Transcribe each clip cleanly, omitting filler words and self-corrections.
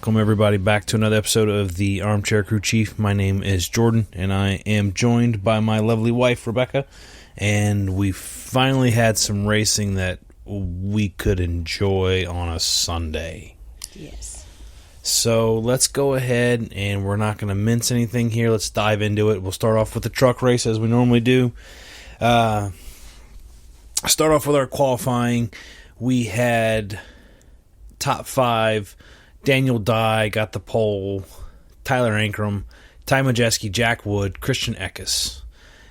Welcome, everybody, back to another episode of the Armchair Crew Chief. My name is Jordan, and I am joined by my lovely wife, Rebecca. And we finally had some racing that we could enjoy on a Sunday. Yes. So let's go ahead, and we're not going to mince anything here. Let's dive into it. We'll start off with the truck race, as we normally do. Start off with our qualifying. We had top five. Daniel Dye got the pole. Tyler Ankrum, Ty Majeski, Jack Wood, Christian Eckes.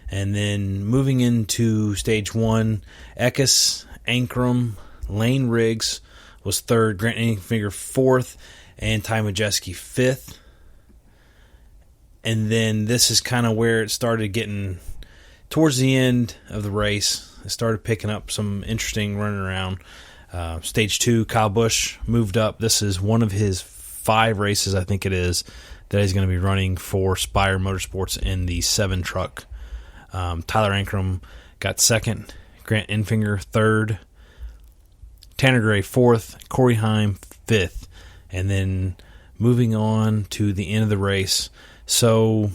And then moving into stage one, Eckes, Ankrum, Lane Riggs was third, Grant Enfinger fourth, and Ty Majeski fifth. And then this is kind of where it started getting towards the end of the race. It started picking up some interesting running around. Stage two, Kyle Busch moved up. This is one of his 5 races, I think it is, that he's going to be running for Spire Motorsports in the 7 truck. Tyler Ankrum got second, Grant Enfinger third, Tanner Gray fourth, Corey Heim fifth, and then moving on to the end of the race. So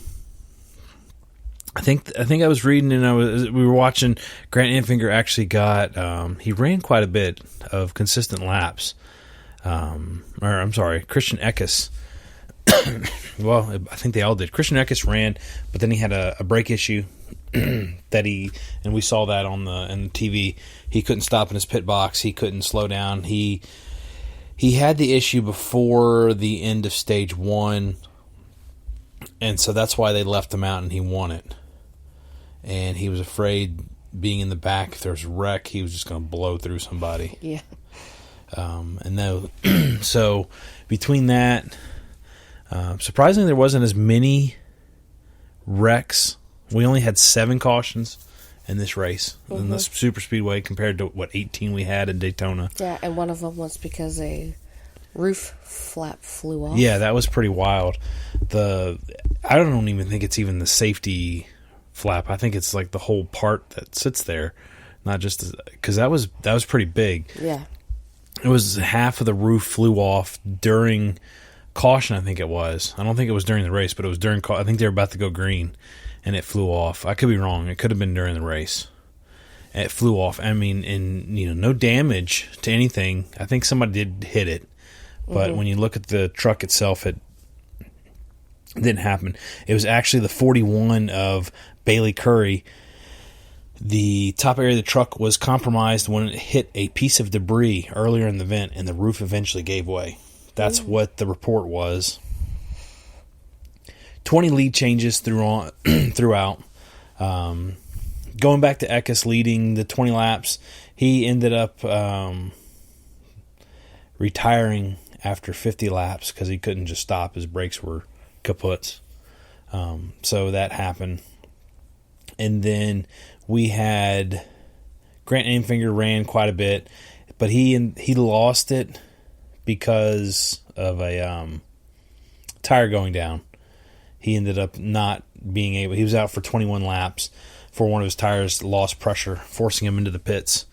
I think I was reading and we were watching. Grant Enfinger actually got he ran quite a bit of consistent laps. Christian Eckes. Well, I think they all did. Christian Eckes ran, but then he had a brake issue and we saw that on the TV. He couldn't stop in his pit box. He couldn't slow down. He had the issue before the end of stage one, and so that's why they left him out and he won it. And he was afraid being in the back, if there's a wreck, he was just going to blow through somebody. Yeah. So between that, surprisingly, there wasn't as many wrecks. We only had 7 cautions in this race, in the super speedway, compared to 18 we had in Daytona. Yeah, and one of them was because a roof flap flew off. Yeah, that was pretty wild. I don't even think it's even the safety flap. I think it's like the whole part that sits there, not just because that was pretty big. Yeah, it was half of the roof flew off during caution. I think it was. I don't think it was during the race, but it was during. I think they were about to go green, and it flew off. I could be wrong. It could have been during the race. And it flew off. I mean, and no damage to anything. I think somebody did hit it, but when you look at the truck itself, it didn't happen. It was actually the 41 of Bailey Curry. The top area of the truck was compromised when it hit a piece of debris earlier in the event, and the roof eventually gave way. That's what the report was. 20 lead changes throughout. Going back to Eckes leading the 20 laps, he ended up retiring after 50 laps because he couldn't just stop. His brakes were kaput. So that happened. And then we had Grant Enfinger ran quite a bit, but he lost it because of a tire going down. He ended up not being able. He was out for 21 laps for one of his tires lost pressure, forcing him into the pits.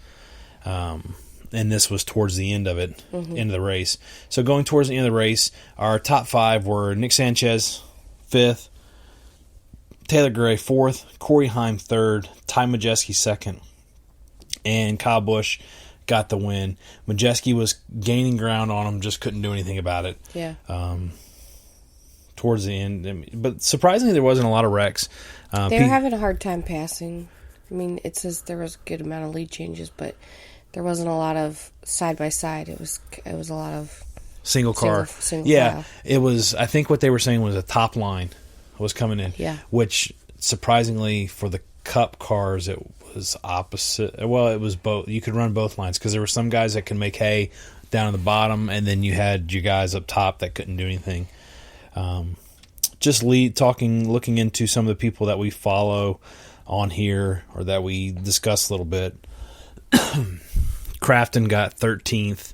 And this was towards the end of it, end of the race. So going towards the end of the race, our top 5 were Nick Sanchez, 5th, Taylor Gray, 4th, Corey Heim, 3rd, Ty Majeski, 2nd, and Kyle Busch got the win. Majeski was gaining ground on him, just couldn't do anything about it. Yeah. Towards the end. But surprisingly, there wasn't a lot of wrecks. They were having a hard time passing. I mean, it says there was a good amount of lead changes, but there wasn't a lot of side-by-side. It was a lot of single car. Single yeah, file. It was. I think what they were saying was a top line was coming in. Yeah. Which, surprisingly, for the Cup cars, it was opposite. Well, it was both. You could run both lines because there were some guys that could make hay down at the bottom, and then you had your guys up top that couldn't do anything. Looking into some of the people that we follow on here or that we discuss a little bit. Crafton got 13th.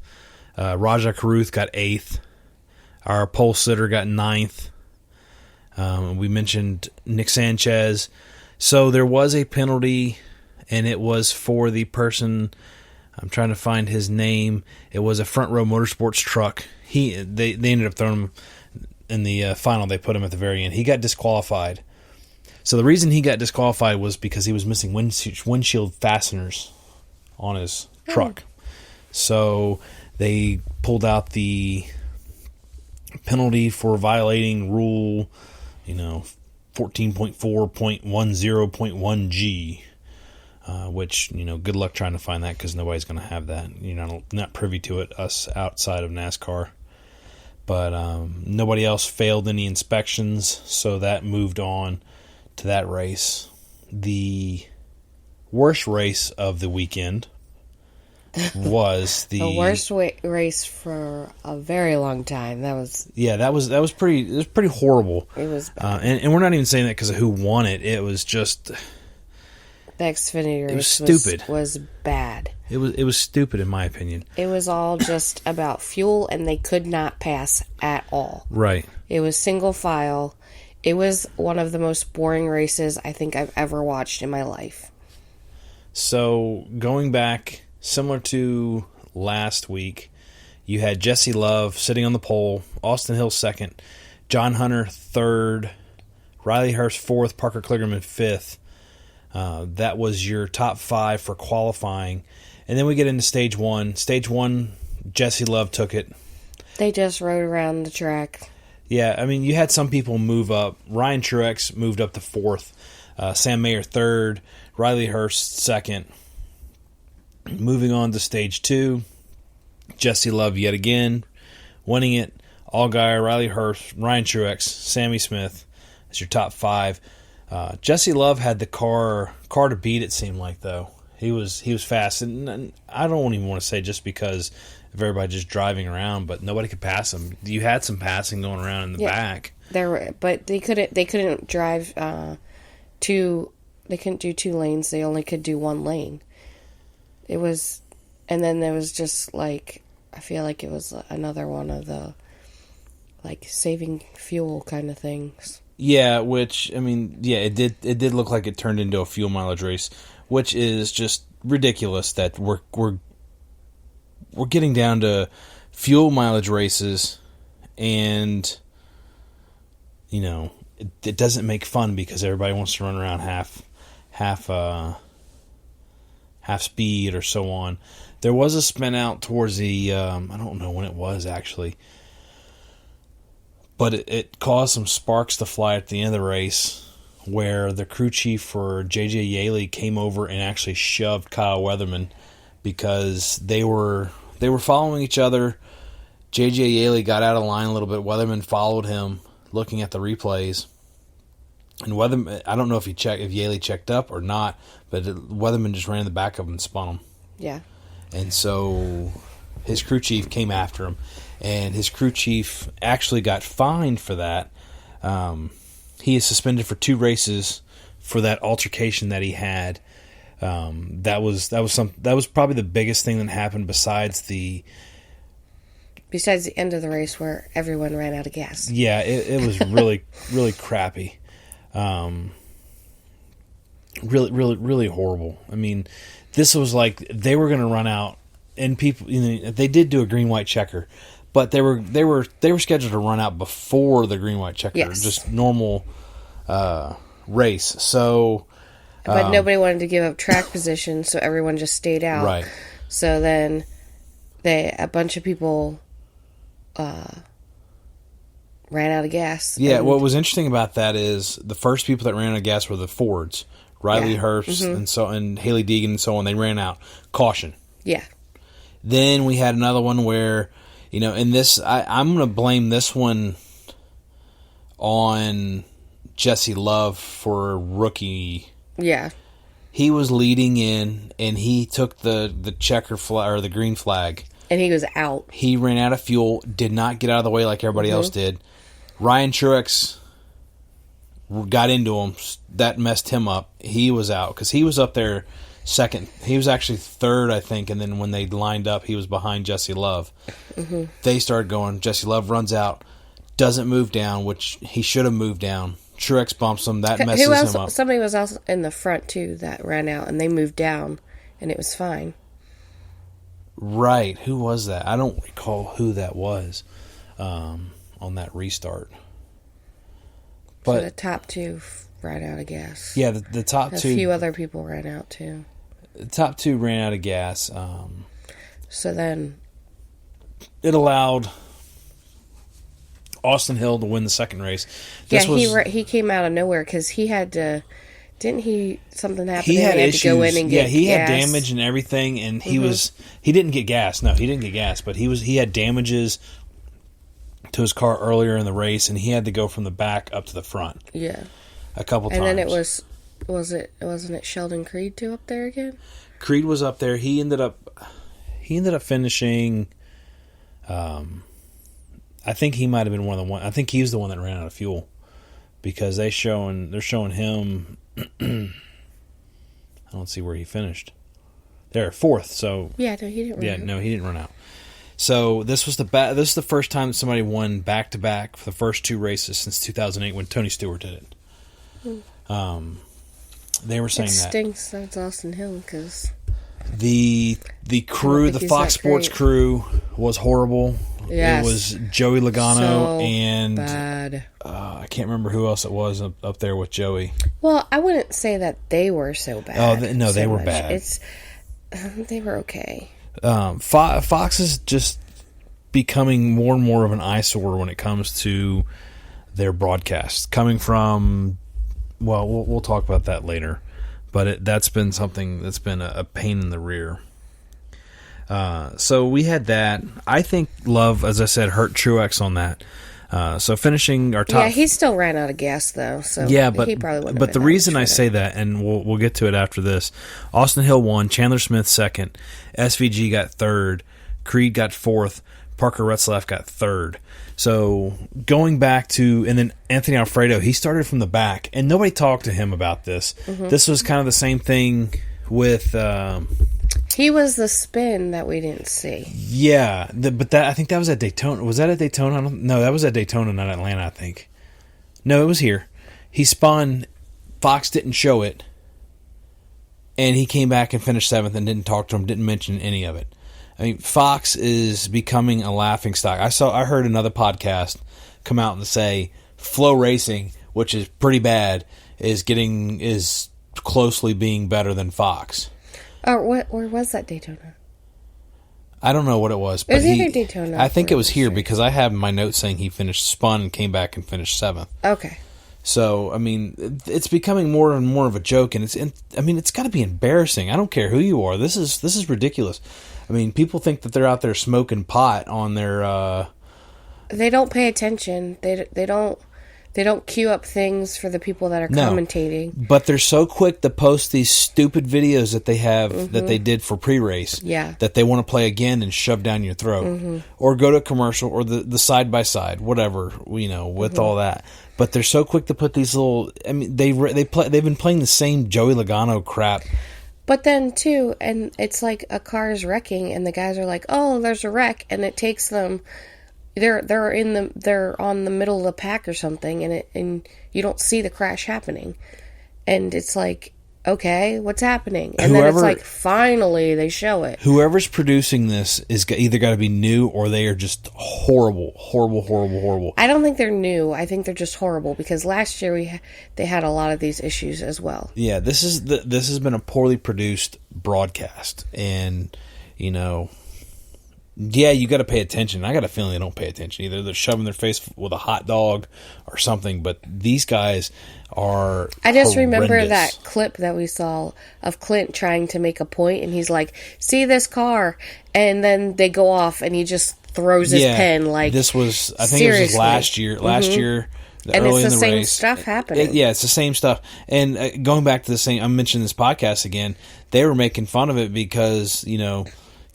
Raja Caruth got 8th. Our pole sitter got 9th. We mentioned Nick Sanchez. So there was a penalty, and it was for the person I'm trying to find his name. It was a Front Row Motorsports truck. They ended up throwing him in the final. They put him at the very end. He got disqualified. So the reason he got disqualified was because he was missing windshield fasteners on his truck. So they pulled out the penalty for violating rule, 14.4.10.1G, which, good luck trying to find that because nobody's going to have that. Not privy to it, us outside of NASCAR. But nobody else failed any inspections, so that moved on to that race. The worst race of the weekend was the worst race for a very long time. That was pretty horrible. It was bad. And we're not even saying that because of who won it. It was just the Xfinity race. It was stupid. Was bad. It was stupid in my opinion. It was all just about fuel, and they could not pass at all. Right. It was single file. It was one of the most boring races I think I've ever watched in my life. So going back, similar to last week, you had Jesse Love sitting on the pole, Austin Hill second, John Hunter third, Riley Hurst fourth, Parker Kligerman fifth. That was your top five for qualifying. And then we get into stage one. Stage one, Jesse Love took it. They just rode around the track. Yeah, I mean, you had some people move up. Ryan Truex moved up to fourth. Sam Mayer third. Riley Hurst second. Moving on to stage two, Jesse Love yet again, winning it. Allgaier, Riley Hurst, Ryan Truex, Sammy Smith as your top five. Jesse Love had the car to beat, it seemed like, though. He was fast, and I don't even want to say just because of everybody just driving around, but nobody could pass him. You had some passing going around in the back. But they couldn't drive two. They couldn't do two lanes. They only could do one lane. It was, and then there was just like, I feel like it was another one of the like saving fuel kind of things. Yeah, which, I mean, yeah, it did look like it turned into a fuel mileage race, which is just ridiculous that we're getting down to fuel mileage races, and it doesn't make fun because everybody wants to run around half speed or so on. There was a spin out towards the I don't know when it was actually, but it caused some sparks to fly at the end of the race, where the crew chief for J.J. Yaley came over and actually shoved Kyle Weatherman because they were following each other. J.J. Yaley got out of line a little bit. Weatherman followed him, looking at the replays. And Weatherman, I don't know if Yaley checked up or not, but Weatherman just ran in the back of him and spun him. Yeah. And so his crew chief came after him, and his crew chief actually got fined for that. He is suspended for 2 races for that altercation that he had. That was probably the biggest thing that happened besides the end of the race where everyone ran out of gas. Yeah, it was really really crappy. Really horrible. I mean, this was like they were going to run out, and people, they did do a green white checker, but they were scheduled to run out before the green white checker, yes. Just normal race. So, but nobody wanted to give up track position, so everyone just stayed out. Right. So then a bunch of people ran out of gas. Yeah, what was interesting about that is the first people that ran out of gas were the Fords, Riley Hurst and Haley Deegan and so on. They ran out. Caution. Yeah. Then we had another one where, in this, I'm going to blame this one on Jesse Love for rookie. Yeah. He was leading in, and he took the checker flag or the green flag. And he was out. He ran out of fuel, did not get out of the way like everybody else did. Ryan Truex got into him. That messed him up. He was out because he was up there second. He was actually third, I think, and then when they lined up, he was behind Jesse Love. Mm-hmm. They started going. Jesse Love runs out, doesn't move down, which he should have moved down. Truex bumps him. That messes him up. Somebody was also in the front, too, that ran out, and they moved down, and it was fine. Right. Who was that? I don't recall who that was on that restart. But so the top two ran out of gas. Yeah, the top two. A few other people ran out too. The top two ran out of gas. So then it allowed Austin Hill to win the second race. He came out of nowhere because he had to. Didn't he? Something happened. He had issues. To go in and get. Yeah, he gas. had damage and everything, and he didn't get gas. No, he didn't get gas, but he had damages to his car earlier in the race, and he had to go from the back up to the front. Yeah, a couple times. And then it wasn't it Sheldon Creed too up there again? Creed was up there. He ended up finishing. I think he might have been one of the one. I think he was the one that ran out of fuel because they're showing him. I don't see where he finished. There, fourth. So yeah, no, he didn't. He didn't run out. So this was the first time that somebody won back to back for the first two races since 2008 when Tony Stewart did it. They were saying it that stinks that it's Austin Hill because the crew, the Fox Sports crew, was horrible. Yes. It was Joey Logano and bad. I can't remember who else it was up there with Joey. Well, I wouldn't say that they were so bad. Oh, no, they were bad. They were okay. Fox is just becoming more and more of an eyesore when it comes to their broadcasts. Coming from, well, we'll talk about that later, but that's been something that's been a pain in the rear. So we had that. I think Love, as I said, hurt Truex on that. So finishing our top. Yeah, he still ran out of gas though. So yeah, but he probably wouldn't. But the reason I say that, and we'll get to it after this, Austin Hill won, Chandler Smith second, SVG got third, Creed got fourth, Parker Retzlaff got third. So going back to, and then Anthony Alfredo, he started from the back, and nobody talked to him about this. Mm-hmm. This was kind of the same thing with. He was the spin that we didn't see. Yeah, but I think that was at Daytona. Was that at Daytona? No, that was at Daytona, not Atlanta, I think. No, it was here. He spun. Fox didn't show it. And he came back and finished seventh and didn't talk to him, didn't mention any of it. I mean, Fox is becoming a laughingstock. I heard another podcast come out and say Flow Racing, which is pretty bad, is closely being better than Fox. Where was that Daytona? I don't know what it was. But it was either Daytona. I think it was here because I have my notes saying he spun and came back and finished seventh. Okay. So, I mean, it's becoming more and more of a joke, and it's got to be embarrassing. I don't care who you are. This is ridiculous. I mean, people think that they're out there smoking pot on their. They don't pay attention. They don't queue up things for the people that are commentating. But they're so quick to post these stupid videos that they have that they did for pre-race. Yeah. That they want to play again and shove down your throat, or go to a commercial, or the side by side, whatever with all that. But they're so quick to put these little. I mean, they've been playing the same Joey Logano crap. But then too, and it's like a car is wrecking, and the guys are like, "Oh, there's a wreck," and it takes them. They're on the middle of the pack or something, and you don't see the crash happening, and it's like, okay, what's happening? And then it's like, finally they show it. Whoever's producing this is either got to be new or they are just horrible. I don't think they're new. I think they're just horrible because last year they had a lot of these issues as well. Yeah, this has been a poorly produced broadcast, and yeah, you got to pay attention. I got a feeling they don't pay attention either. They're shoving their face with a hot dog or something. But these guys are. I just remember horrendous. that clip that we saw of Clint trying to make a point, and he's like, "See this car," and then they go off, and he just throws his pen. Like this was, I think seriously. it was last year. Last year. And early it's the same race. stuff happening. It's the same stuff. And going back to the same, I'm mentioning this podcast again. They were making fun of it because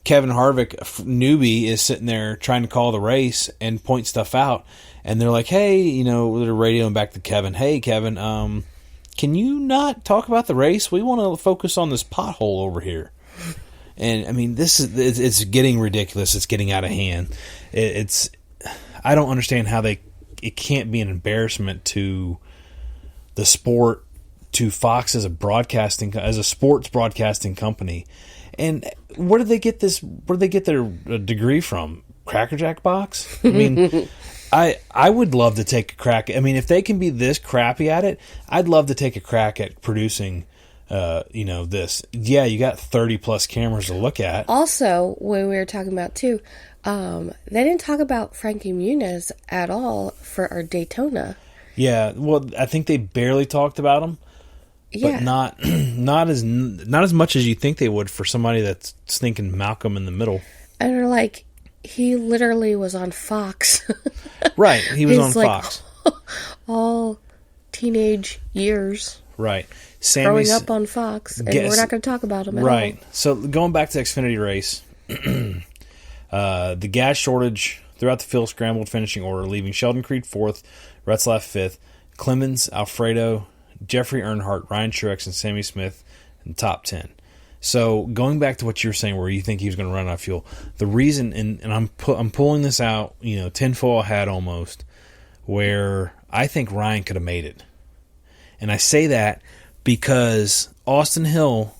Kevin Harvick, newbie, is sitting there trying to call the race and point stuff out. And they're like, hey, they're radioing back to Kevin. Hey, Kevin, can you not talk about the race? We want to focus on this pothole over here. And, I mean, it's getting ridiculous. It's getting out of hand. I don't understand how it can't be an embarrassment to the sport to Fox as a sports broadcasting company. And where did they get this? Where did they get their degree from? Cracker Jack box? I mean, I would love to take a crack. I mean, if they can be this crappy at it, I'd love to take a crack at producing. This. Yeah, you got 30 plus cameras to look at. Also, when we were talking about too, they didn't talk about Frankie Muniz at all for our Daytona. Yeah, well, I think they barely talked about him. Yeah. But not as much as you think they would for somebody that's stinking Malcolm in the middle. And they're like, he literally was on Fox. Right, he was on like, Fox. All teenage years. Right. Growing up on Fox. And we're not going to talk about him at all. Right. So going back to the Xfinity race, the gas shortage throughout the field scrambled finishing order, leaving Sheldon Creed 4th, Retzlaff 5th, Clemens, Alfredo, Jeffrey Earnhardt, Ryan Truex, and Sammy Smith in the top 10. So going back to what you were saying, where you think he was going to run out of fuel, the reason, and I'm pulling this out, tinfoil hat almost, where I think Ryan could have made it, and I say that because Austin Hill,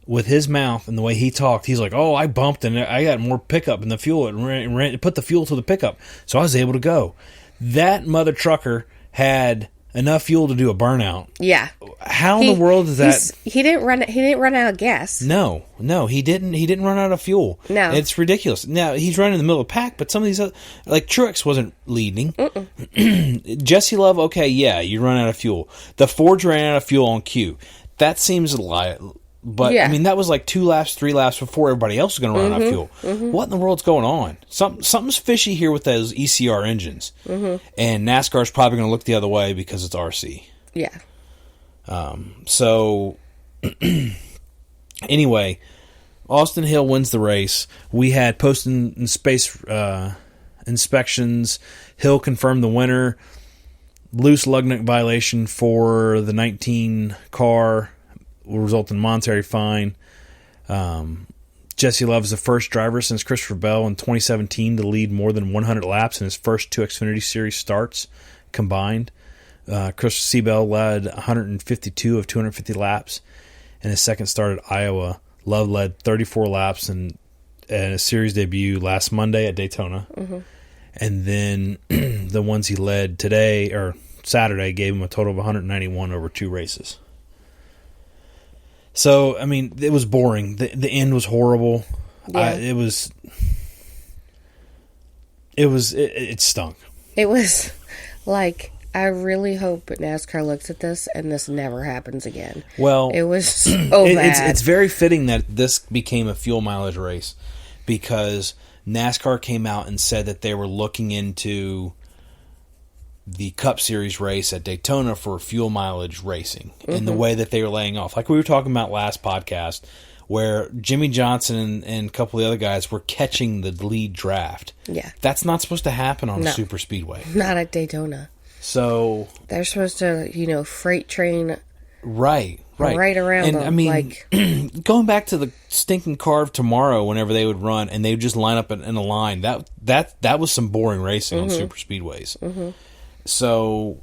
with his mouth and the way he talked, he's like, "Oh, I bumped and I got more pickup in the fuel and put the fuel to the pickup, so I was able to go." That mother trucker had enough fuel to do a burnout. Yeah. How in the world is that? He didn't run out of gas. No, he didn't. He didn't run out of fuel. No, it's ridiculous. Now he's running in the middle of the pack, but some of these other, like Truex wasn't leading. Jesse Love, okay, yeah, you run out of fuel. The Fords ran out of fuel on cue. That seems a lie. But, yeah. I mean, that was like 2 laps, 3 laps before everybody else was going to run out of fuel. Mm-hmm. What in the world's going on? Something's fishy here with those ECR engines. Mm-hmm. And NASCAR's probably going to look the other way because it's RC. Yeah. Anyway, Austin Hill wins the race. We had post-space inspections. Hill confirmed the winner. Loose lug nut violation for the 19 car will result in monetary fine. Jesse Love is the first driver since Christopher Bell in 2017 to lead more than 100 laps in his first 2 Xfinity Series starts combined. Chris Seabell led 152 of 250 laps in his second start at Iowa. Love led 34 laps in a series debut last Monday at Daytona. Mm-hmm. And then the ones he led today or Saturday gave him a total of 191 over 2 races. So, I mean, it was boring. The end was horrible. Yeah. It stunk. It was like, I really hope NASCAR looks at this and this never happens again. Well, it was so bad. It's very fitting that this became a fuel mileage race because NASCAR came out and said that they were looking into the Cup Series race at Daytona for fuel mileage racing in the way that they were laying off. Like we were talking about last podcast, where Jimmy Johnson and a couple of the other guys were catching the lead draft. Yeah. That's not supposed to happen on a super speedway. Not at Daytona. So they're supposed to, freight train right around and them. I mean, going back to the stinking Carve tomorrow, whenever they would run and they would just line up in a line, that was some boring racing on super speedways. Mm-hmm. So,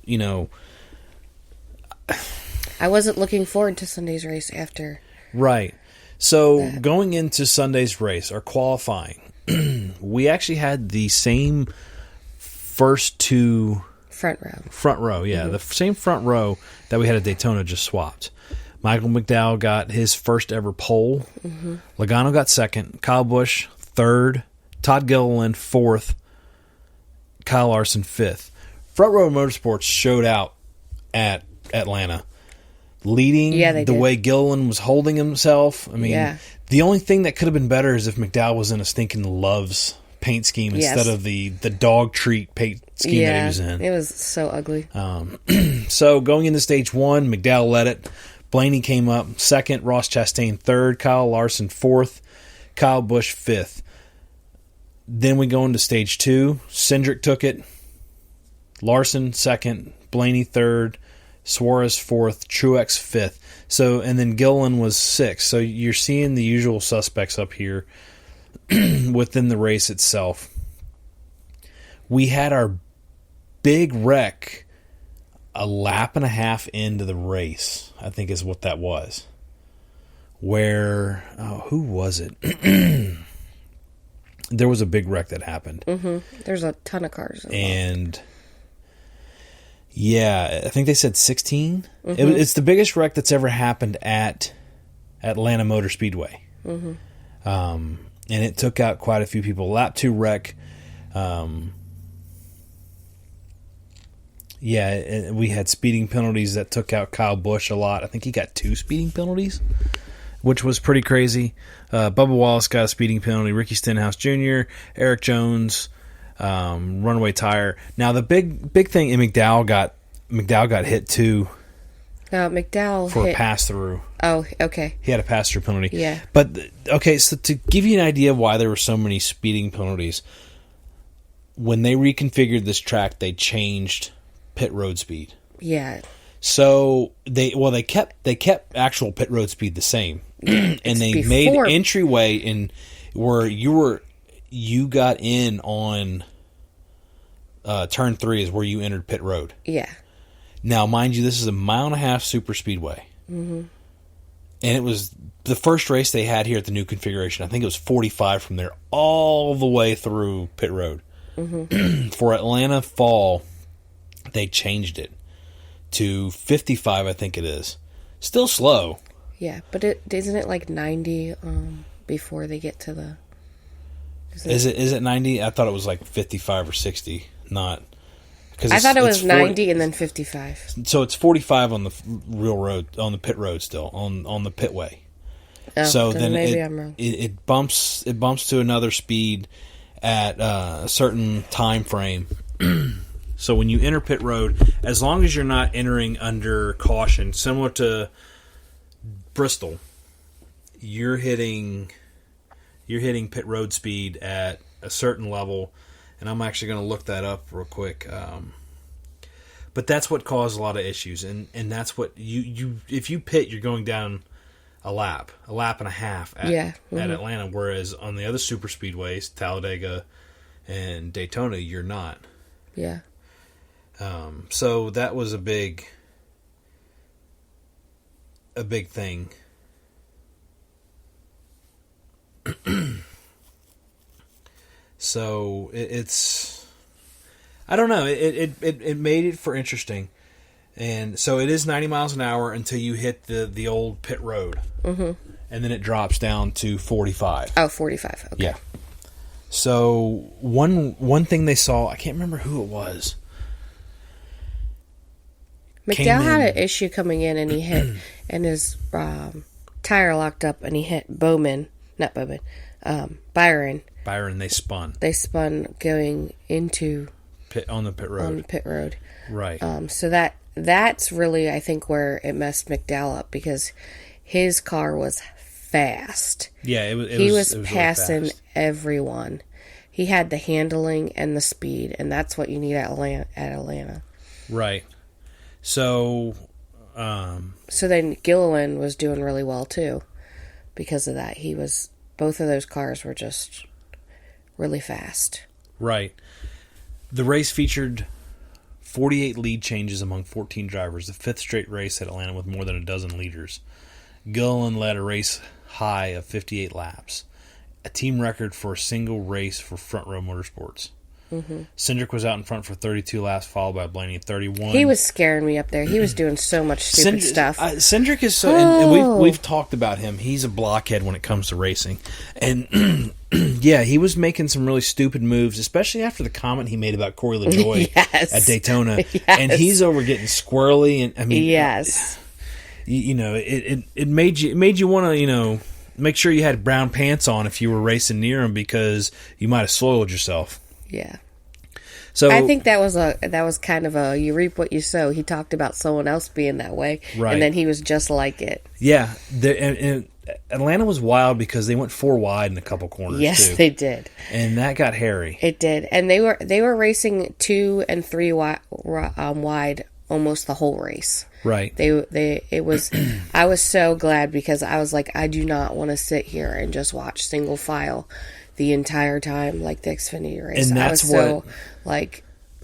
I wasn't looking forward to Sunday's race after. Right. So, going into Sunday's race, or qualifying, we actually had the same first 2... Front row. Front row, yeah. Mm-hmm. The same front row that we had at Daytona just swapped. Michael McDowell got his first ever pole. Mm-hmm. Logano got second. Kyle Busch, third. Todd Gilliland, fourth. Kyle Larson, fifth. Front Row Motorsports showed out at Atlanta, leading the way Gilliland was holding himself. I mean, the only thing that could have been better is if McDowell was in a stinking Love's paint scheme instead of the dog treat paint scheme that he was in. It was so ugly. So going into stage 1, McDowell led it. Blaney came up second. Ross Chastain third. Kyle Larson fourth. Kyle Busch fifth. Then we go into stage 2. Cindric took it. Larson second, Blaney third, Suarez fourth, Truex fifth. So, and then Gilliland was sixth. So you're seeing the usual suspects up here within the race itself. We had our big wreck a lap and a half into the race, I think is what that was. Where, who was it? There was a big wreck that happened. Mm-hmm. There's a ton of cars involved. And yeah, I think they said 16. Mm-hmm. It's the biggest wreck that's ever happened at Atlanta Motor Speedway. Mm-hmm. And it took out quite a few people. Lap 2 wreck. Yeah, we had speeding penalties that took out Kyle Busch a lot. I think he got 2 speeding penalties, which was pretty crazy. Bubba Wallace got a speeding penalty. Ricky Stenhouse Jr., Eric Jones, runaway tire. Now the big thing, and McDowell got hit too. McDowell for hit a pass through. Oh, okay. He had a pass through penalty. Yeah. But okay, so to give you an idea of why there were so many speeding penalties, when they reconfigured this track, they changed pit road speed. Yeah. So they kept actual pit road speed the same, and they made entryway in where you got in on turn 3 is where you entered pit road. Yeah. Now, mind you, this is a 1.5 mile super speedway, and it was the first race they had here at the new configuration. I think it was 45 from there all the way through pit road. For Atlanta Fall, they changed it to 55, I think it is. Still slow. Yeah, but isn't it like 90 before they get to the... Is it 90? I thought it was like 55 or 60. Not... I thought it was 90 and then 55. So it's 45 on the real road, on the pit road still, on the pitway. Oh, so then maybe I'm wrong. It bumps to another speed at a certain time frame. So when you enter pit road, as long as you're not entering under caution, similar to Bristol, you're hitting pit road speed at a certain level, and I'm actually going to look that up real quick. But that's what caused a lot of issues, and that's what you if you pit, you're going down a lap and a half at Atlanta, whereas on the other super speedways, Talladega and Daytona, you're not. Yeah. So that was a big thing. So it's, I don't know. It made it for interesting, and so it is 90 miles an hour until you hit the old pit road, and then it drops down to 45. Oh, 45. Okay. Yeah. So one thing they saw, I can't remember who it was. McDowell had an issue coming in, and he hit, and his tire locked up, and he hit Byron. Byron, they spun. They spun going into on the pit road. On the pit road, right? So that's really, I think, where it messed McDowell up, because his car was fast. Yeah, he was passing really everyone. He had the handling and the speed, and that's what you need at Atlanta. Right. So then Gilliland was doing really well too, because of that. Both of those cars were just really fast. Right. The race featured 48 lead changes among 14 drivers, the 5th straight race at Atlanta with more than a dozen leaders. Gilliland led a race high of 58 laps, a team record for a single race for Front Row Motorsports. Cindric was out in front for 32 laps, followed by Blaney at 31. He was scaring me up there. He was doing so much stupid stuff. Cindric is so, and we've talked about him. He's a blockhead when it comes to racing, and yeah, he was making some really stupid moves, especially after the comment he made about Corey LaJoie at Daytona, and he's over getting squirrely. And I mean, it made you want to make sure you had brown pants on if you were racing near him, because you might have soiled yourself. Yeah. So I think that was kind of a you reap what you sow. He talked about someone else being that way, right, and then he was just like it. Yeah, and Atlanta was wild because they went 4 wide in a couple corners. Yes, too. They did, and that got hairy. It did, and they were racing 2 and 3 wide almost the whole race. Right. It was. I was so glad, because I was like, I do not want to sit here and just watch single file the entire time like the Xfinity race. And that's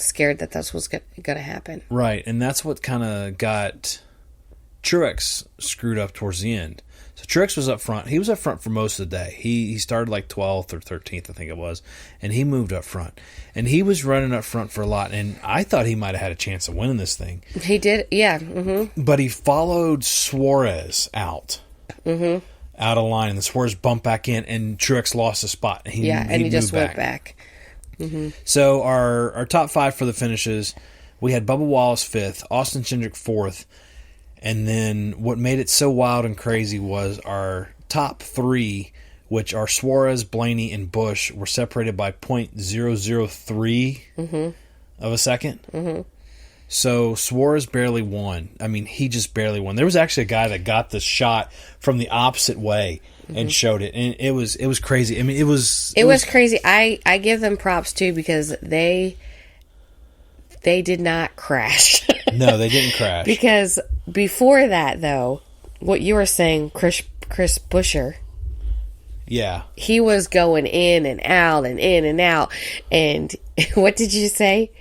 scared that that's what's going to happen. Right, and that's what kind of got Truex screwed up towards the end. So Truex was up front. He was up front for most of the day. He started like 12th or 13th, I think it was, and he moved up front. And he was running up front for a lot, and I thought he might have had a chance of winning this thing. He did, yeah. Mm-hmm. But he followed Suarez out. Mm-hmm. Out of line, and the Suarez bumped back in, and Truex lost a spot. And he just went back. Mm-hmm. So our top 5 for the finishes, we had Bubba Wallace 5th, Austin Cindric 4th, and then what made it so wild and crazy was our top 3, which are Suarez, Blaney, and Busch, were separated by .003 of a second. Mm-hmm. So Suarez barely won. I mean, he just barely won. There was actually a guy that got the shot from the opposite way and showed it, and it was crazy. I mean, it was crazy. I give them props too because they did not crash. No, they didn't crash. Because before that, though, what you were saying, Chris Buescher, yeah, he was going in and out and in and out. And what did you say?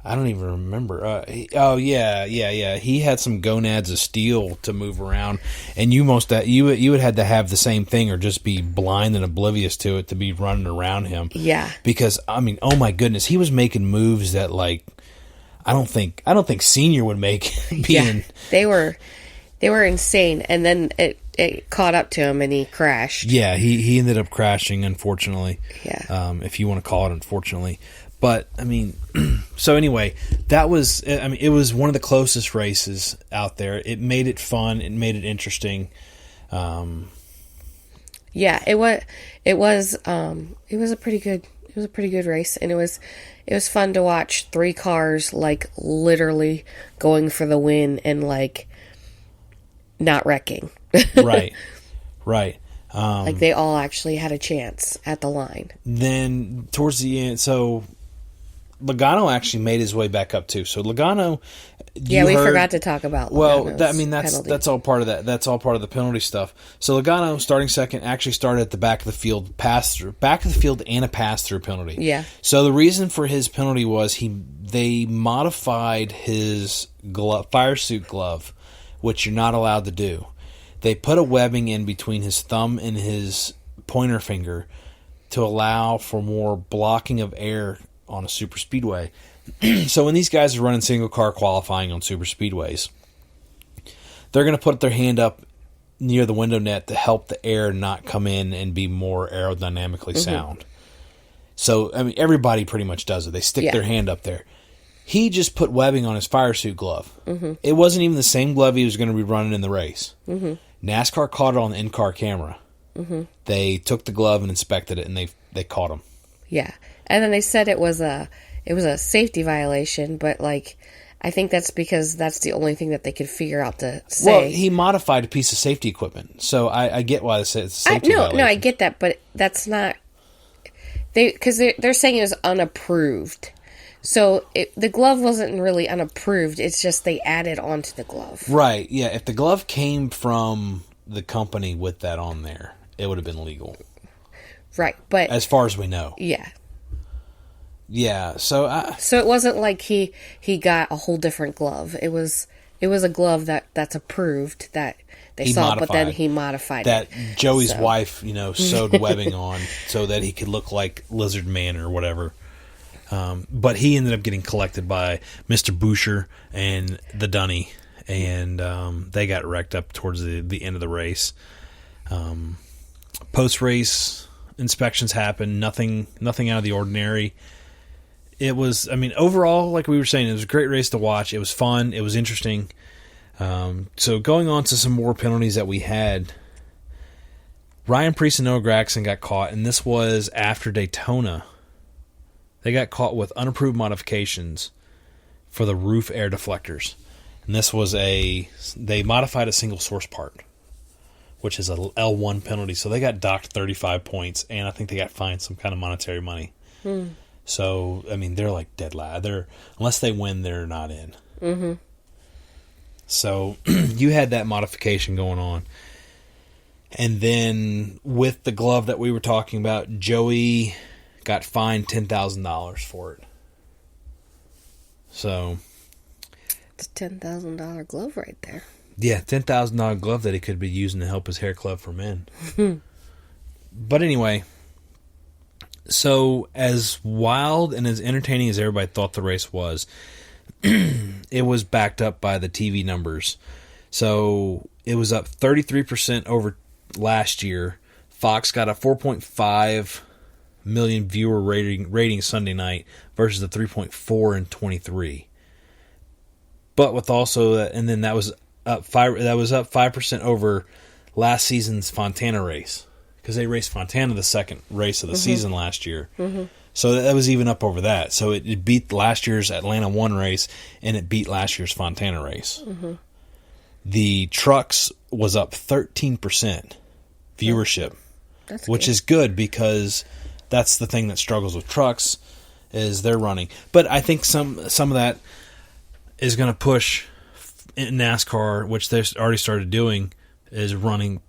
I don't even remember. Yeah. He had some gonads of steel to move around, and you would had to have the same thing or just be blind and oblivious to it to be running around him. Yeah. Because I mean, oh my goodness, he was making moves that like I don't think Senior would make. Yeah, they were insane, and then it caught up to him and he crashed. Yeah, he ended up crashing, unfortunately. Yeah. If you want to call it unfortunately. But, I mean, so anyway, it was one of the closest races out there. It made it fun. It made it interesting. Yeah, it was a pretty good race, and it was fun to watch 3 cars, like, literally going for the win and, like, not wrecking. Right. Like, they all actually had a chance at the line. Then, towards the end, so Logano actually made his way back up too. So Logano, we forgot to talk about Logano's that's all part of that. That's all part of the penalty stuff. So Logano, starting second, actually started at the back of the field, and a pass-through penalty. Yeah. So the reason for his penalty was they modified his fire suit glove, which you're not allowed to do. They put a webbing in between his thumb and his pointer finger to allow for more blocking of air on a super speedway. So when these guys are running single car qualifying on super speedways, they're going to put their hand up near the window net to help the air not come in and be more aerodynamically sound. So, I mean, everybody pretty much does it. They stick their hand up there. He just put webbing on his fire suit glove. It wasn't even the same glove he was going to be running in the race. NASCAR caught it on the in-car camera. They took the glove and inspected it, and they caught him. Yeah. And then they said it was a safety violation, but like I think that's because that's the only thing that they could figure out to say. Well, he modified a piece of safety equipment, so I get why they say it's a safety violation. No, I get that, but that's not because they're saying it was unapproved. So the glove wasn't really unapproved. It's just they added onto the glove. Right? Yeah. If the glove came from the company with that on there, it would have been legal. Right, but as far as we know. Yeah. Yeah, so it wasn't like he got a whole different glove. It was a glove that's approved that they saw, but then he modified that. That Joey's wife, sewed webbing on so that he could look like Lizard Man or whatever. But he ended up getting collected by Mr. Buescher and the Dunny, and they got wrecked up towards the end of the race. Post-race inspections happened. Nothing out of the ordinary. It was, overall, like we were saying, it was a great race to watch. It was fun. It was interesting. So going on to some more penalties that we had, Ryan Preece and Noah Gragson got caught, and this was after Daytona. They got caught with unapproved modifications for the roof air deflectors. And this was they modified a single source part, which is a L1 penalty. So they got docked 35 points, and I think they got fined some kind of monetary money. So, they're like dead last. Unless they win, they're not in. So, you had that modification going on. And then, with the glove that we were talking about, Joey got fined $10,000 for it. So it's a $10,000 glove right there. Yeah, $10,000 glove that he could be using to help his hair club for men. But anyway, so as wild and as entertaining as everybody thought the race was, it was backed up by the TV numbers. So it was up 33% over last year. Fox got a 4.5 million viewer rating Sunday night versus the 3.4 in 23. But with also, and then that was up 5% over last season's Fontana race, because they raced Fontana the second race of the season last year. So that was even up over that. So it beat last year's Atlanta 1 race, and it beat last year's Fontana race. The trucks was up 13% viewership, which is good, because that's the thing that struggles with trucks is they're running. But I think some of that is going to push in NASCAR, which they've already started doing, is running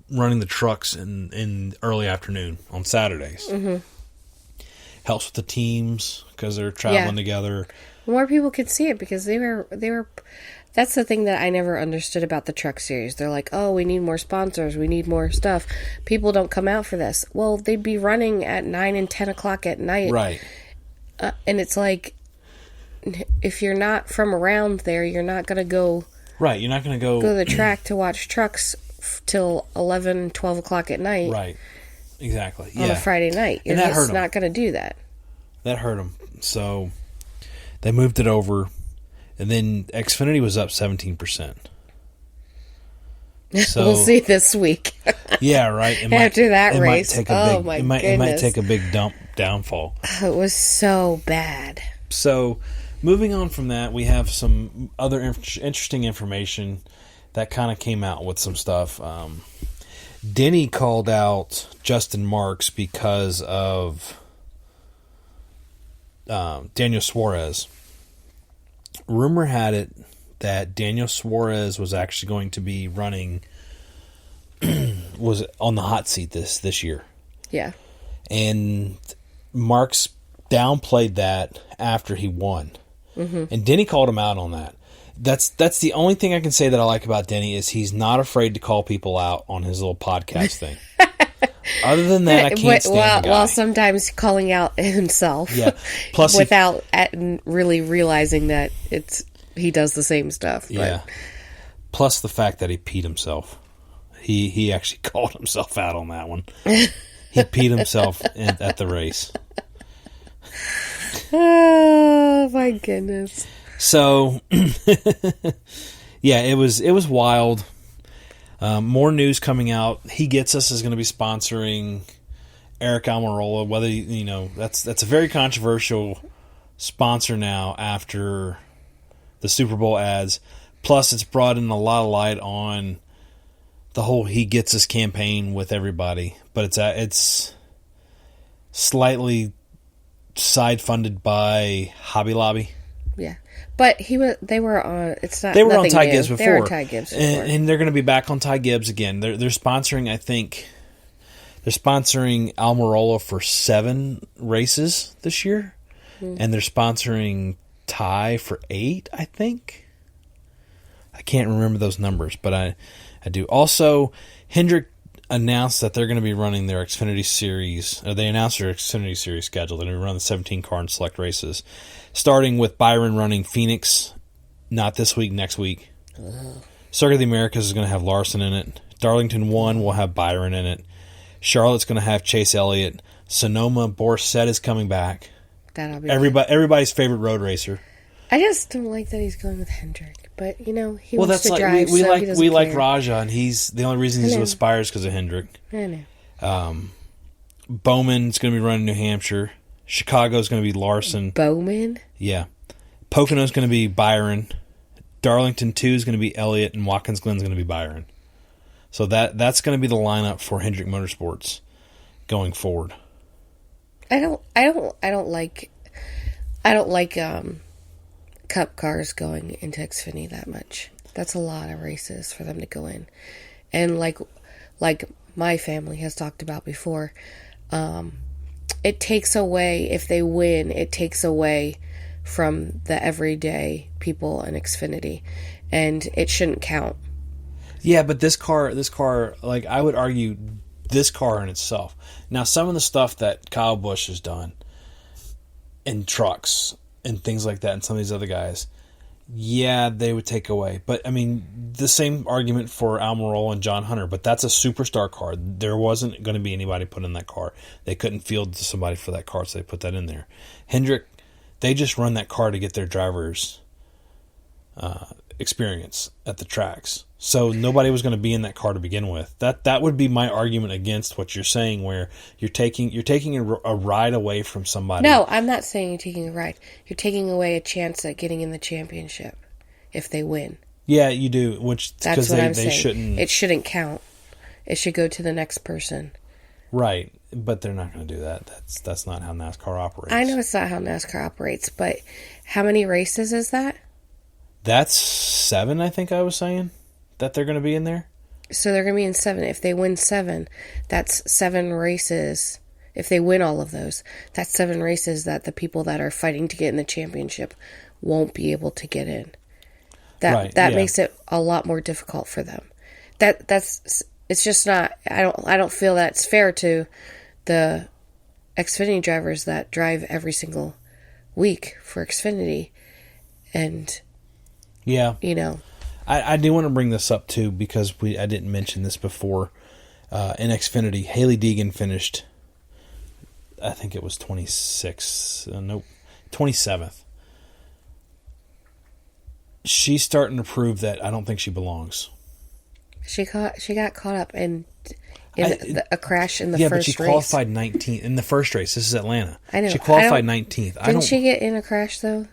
the trucks in early afternoon on Saturdays. Helps with the teams because they're traveling together. More people could see it because they were. That's the thing that I never understood about the truck series. They're like, oh, we need more sponsors, we need more stuff. People don't come out for this. Well, they'd be running at 9 and 10 o'clock at night, right? And it's like, if you're not from around there, you're not going to go. Right, you're not going to go to the track to watch trucks till 11, 12 o'clock at night. Right, exactly. On a Friday night. You're just not going to do that. That hurt them. So they moved it over, and then Xfinity was up 17%. So, we'll see this week. Yeah, right. After that race. It might take a big downfall. It was so bad. So, moving on from that, we have some other interesting information that kind of came out with some stuff. Denny called out Justin Marks because of Daniel Suarez. Rumor had it that Daniel Suarez was actually going to be running, was on the hot seat this year. Yeah. And Marks downplayed that after he won. And Denny called him out on that. That's the only thing I can say that I like about Denny is he's not afraid to call people out on his little podcast thing. Other than that, I can't stand the guy. Well, sometimes calling out himself. Yeah. Plus without really realizing that he does the same stuff. Yeah. But. Plus the fact that he peed himself. He actually called himself out on that one. He peed himself at the race. Oh my goodness. So yeah, it was wild. More news coming out. He Gets Us is going to be sponsoring Eric Almirola. Whether that's a very controversial sponsor now after the Super Bowl ads. Plus, it's brought in a lot of light on the whole He Gets Us campaign with everybody. But it's slightly side funded by Hobby Lobby. Yeah, but they were on. It's not. They were on Ty new. Gibbs before. They were Ty Gibbs before. And they're going to be back on Ty Gibbs again. They're sponsoring. I think they're sponsoring Almirola for 7 races this year, and they're sponsoring Ty for 8. I think. I can't remember those numbers, but I do. Also, Hendrick announced that they're going to be running their Xfinity Series. Or they announced their Xfinity Series schedule. They're going to run the 17 car and select races, starting with Byron running Phoenix, not this week, next week. Circuit of the Americas is going to have Larson in it. Darlington 1 will have Byron in it. Charlotte's going to have Chase Elliott. Sonoma, Borsett is coming back. That'll be everybody's favorite road racer. I just don't like that he's going with Hendrick. But, he wants to like, drive, we like Raja, and he's the only reason he's with Spires because of Hendrick. I know. Bowman's going to be running New Hampshire. Chicago's going to be Larson. Bowman? Yeah. Pocono's going to be Byron. Darlington 2 is going to be Elliott, and Watkins Glen's going to be Byron. So that's going to be the lineup for Hendrick Motorsports going forward. I don't like Cup cars going into Xfinity that much. That's a lot of races for them to go in. And like my family has talked about before, it takes away, if they win, it takes away from the everyday people in Xfinity, and it shouldn't count. Yeah, but this car, like I would argue, this car in itself. Now, some of the stuff that Kyle Busch has done in trucks and things like that, and some of these other guys, yeah, they would take away. But I mean, the same argument for Almirola and John Hunter. But that's a superstar car. There wasn't going to be anybody put in that car. They couldn't field somebody for that car, so they put that in there. Hendrick, they just run that car to get their drivers experience at the tracks. So nobody was going to be in that car to begin with. That would be my argument against what you're saying, where you're taking a ride away from somebody. No, I'm not saying you're taking a ride. You're taking away a chance at getting in the championship if they win. Yeah, you do. Which that's what I'm saying. Shouldn't. It shouldn't count. It should go to the next person. Right, but they're not going to do that. That's not how NASCAR operates. I know it's not how NASCAR operates, but how many races is that? That's 7, I think I was saying, that they're going to be in there. So they're going to be in 7. If they win 7, that's 7 races. If they win all of those, that's 7 races that the people that are fighting to get in the championship won't be able to get in. That makes it a lot more difficult for them. It's just not. I don't feel that's fair to the Xfinity drivers that drive every single week for Xfinity, and I do want to bring this up too, because I didn't mention this before. In Xfinity, Hailie Deegan finished, I think it was 27th. She's starting to prove that I don't think she belongs. She got caught up in a crash in the first race. Yeah, but she qualified 19th in the first race. This is Atlanta. I know. She qualified 19th. Didn't she get in a crash though,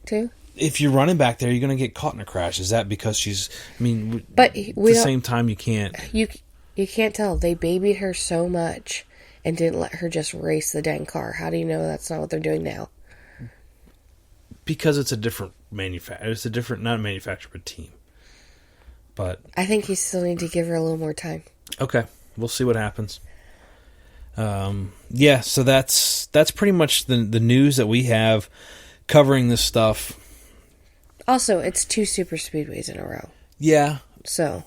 too? If you're running back there, you're going to get caught in a crash. Is that because she's? I mean, but at the same time, you can't. You can't tell. They babied her so much and didn't let her just race the dang car. How do you know that's not what they're doing now? Because it's a different manufacturer. It's a different, not a manufacturer, but team. But I think you still need to give her a little more time. Okay, we'll see what happens. So that's pretty much the news that we have covering this stuff. Also, it's 2 super speedways in a row. Yeah. So,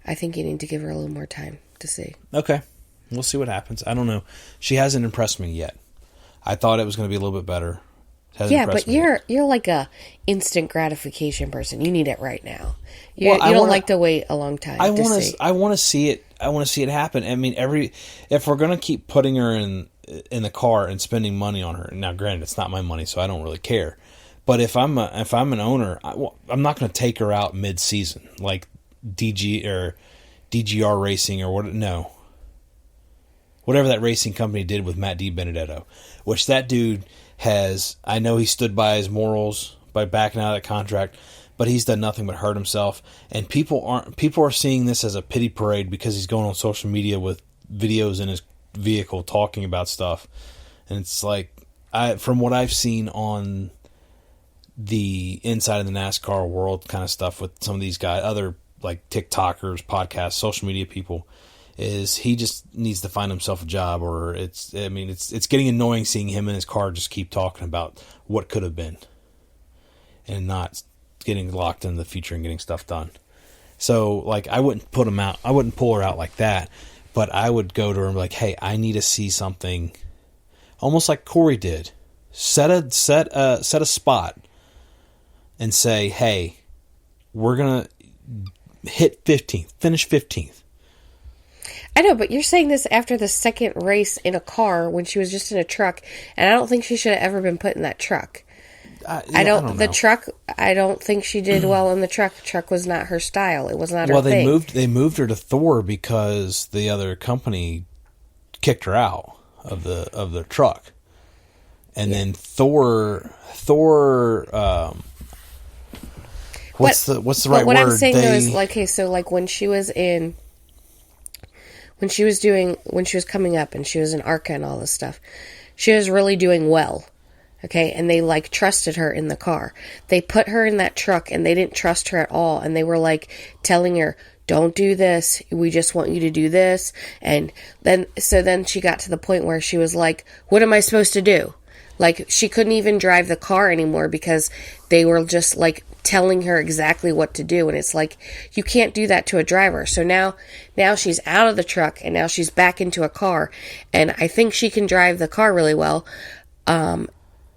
I think you need to give her a little more time to see. Okay. We'll see what happens. I don't know. She hasn't impressed me yet. I thought it was going to be a little bit better. Yeah, but you're like a instant gratification person. You need it right now. You don't like to wait a long time. I want to see it. I want to see it happen. I mean, if we're going to keep putting her in the car and spending money on her. Now, granted, it's not my money, so I don't really care. But if I'm an owner, I'm not going to take her out mid-season like DGR Racing or whatever that racing company did with Matt DiBenedetto, which that dude has. I know he stood by his morals by backing out of that contract, but he's done nothing but hurt himself. And people are seeing this as a pity parade because he's going on social media with videos in his vehicle talking about stuff, and it's like from what I've seen on the inside of the NASCAR world kind of stuff with some of these guys, other like TikTokers, podcasts, social media people, is he just needs to find himself a job, or it's getting annoying seeing him in his car just keep talking about what could have been and not getting locked into the future and getting stuff done. So like I wouldn't pull her out like that, but I would go to her and be like, hey, I need to see something, almost like Corey did. Set a spot and say, hey, we're going to hit 15th, finish 15th. I know, but you're saying this after the second race in a car when she was just in a truck, and I don't think she should have ever been put in that truck. I don't think she did well in the truck. The truck was not her style. It was not her thing. Well, they moved her to Thor because the other company kicked her out of the truck. And then Thor what's the right word? What I'm saying though is like, okay, so like when she was coming up and she was in ARCA and all this stuff, she was really doing well. Okay, and they like trusted her in the car. They put her in that truck and they didn't trust her at all, and they were like telling her, don't do this, we just want you to do this. And then she got to the point where she was like, what am I supposed to do? Like, she couldn't even drive the car anymore because they were just, like, telling her exactly what to do. And it's like, you can't do that to a driver. So now she's out of the truck, and now she's back into a car. And I think she can drive the car really well.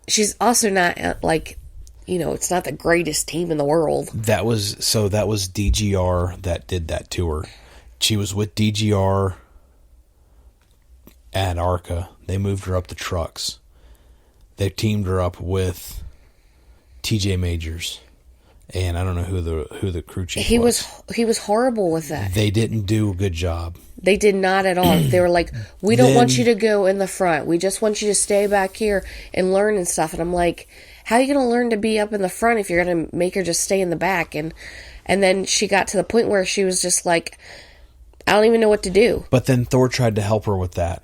She's also not, like, you know, it's not the greatest team in the world. That was DGR that did that to her. She was with DGR at ARCA. They moved her up to trucks. They teamed her up with TJ Majors, and I don't know who the crew chief was. He was horrible with that. They didn't do a good job. They did not at all. They were like, we don't want you to go in the front. We just want you to stay back here and learn and stuff. And I'm like, how are you going to learn to be up in the front if you're going to make her just stay in the back? And then she got to the point where she was just like, I don't even know what to do. But then Thor tried to help her with that.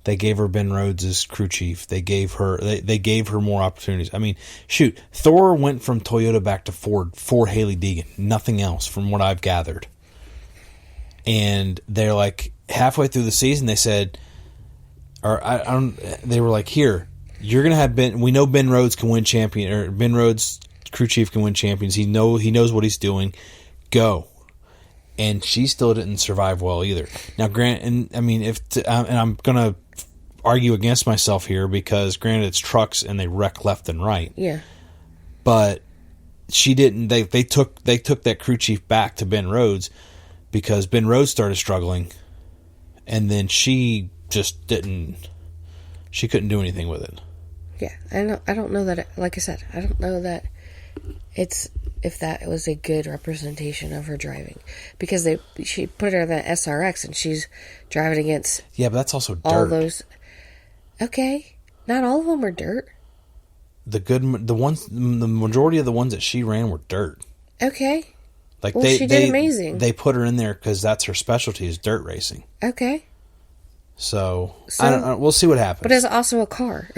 They gave her Ben Rhodes as crew chief. They gave her more opportunities. I mean, shoot, Thor went from Toyota back to Ford for Haley Deegan. Nothing else, from what I've gathered. And they're like, halfway through the season, they said, they were like, here, you're gonna have Ben. We know Ben Rhodes can win champion, or Ben Rhodes, crew chief, can win champions. He knows what he's doing. Go. And she still didn't survive well either. Now, and I'm gonna argue against myself here because, granted, it's trucks and they wreck left and right. Yeah. But she didn't. They took that crew chief back to Ben Rhodes because Ben Rhodes started struggling, and then she just didn't. She couldn't do anything with it. Yeah, I don't know that. Like I said, I don't know that if that was a good representation of her driving, because she put her in the SRX and she's driving against. Yeah, but that's also dirt. All those. Okay, not all of them are dirt. The majority of the ones that she ran were dirt. Okay. Like she did amazing. They put her in there because that's her specialty, is dirt racing. Okay. So I don't know. We'll see what happens. But it's also a car.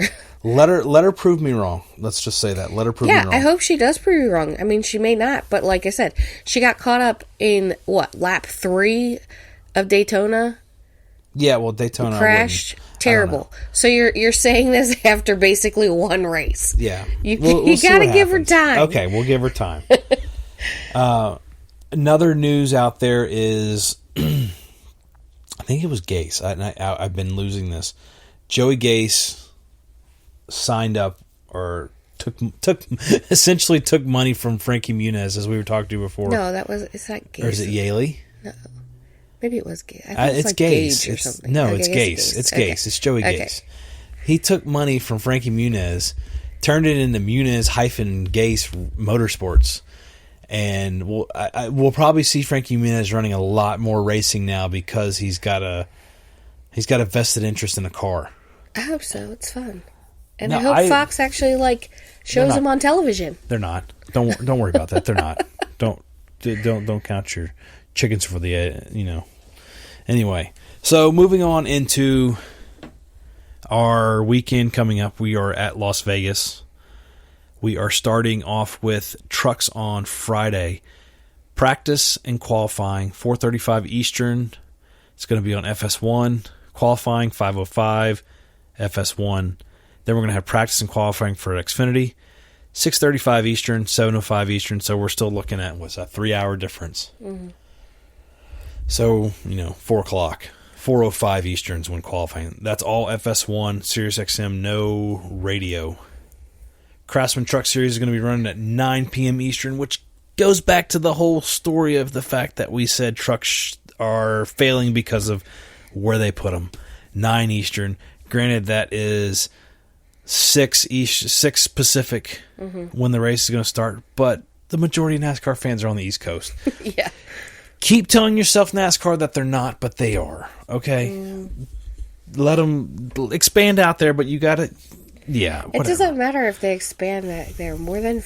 Let her prove me wrong. Let's just say that. Let her prove me wrong. Yeah, I hope she does prove you wrong. I mean, she may not, but like I said, she got caught up in lap 3 of Daytona. Yeah, well, Daytona crashed. Terrible. So you're saying this after basically one race? Yeah, you got to give her time. Okay, we'll give her time. Another news out there is, I think it was Gase. I've been losing this. Joey Gase signed up, or essentially took money from Frankie Muniz, as we were talking to before. No, is that Gase? Or is it Yaley? No. Maybe it was Gase. I think it's like Gase. Gage or something. No, it's Gase. It's Gase. It's Joey Gase. He took money from Frankie Muniz, turned it into Muniz-Gase Motorsports, and we'll probably see Frankie Muniz running a lot more racing now because he's got a vested interest in the car. I hope so. It's fun, and I hope Fox actually shows him on television. They're not. Don't worry about that. They're not. Don't count your chickens for the Anyway, so moving on into our weekend coming up, we are at Las Vegas. We are starting off with trucks on Friday. Practice and qualifying, 4:35 Eastern. It's going to be on FS1. Qualifying, 5:05 FS1. Then we're going to have practice and qualifying for Xfinity, 6:35 Eastern, 7:05 Eastern. So we're still looking at, what's that, 3-hour difference? Mm-hmm. So, 4 o'clock, 4:05 Eastern's when qualifying. That's all FS1, Sirius XM, no radio. Craftsman Truck Series is going to be running at 9 p.m. Eastern, which goes back to the whole story of the fact that we said trucks are failing because of where they put them. 9 Eastern. Granted, that is 6 Pacific when the race is going to start, but the majority of NASCAR fans are on the East Coast. Yeah. Keep telling yourself, NASCAR, that they're not, but they are. Okay? Let them expand out there, but you got to... Yeah, whatever. It doesn't matter if they expand that. They're more than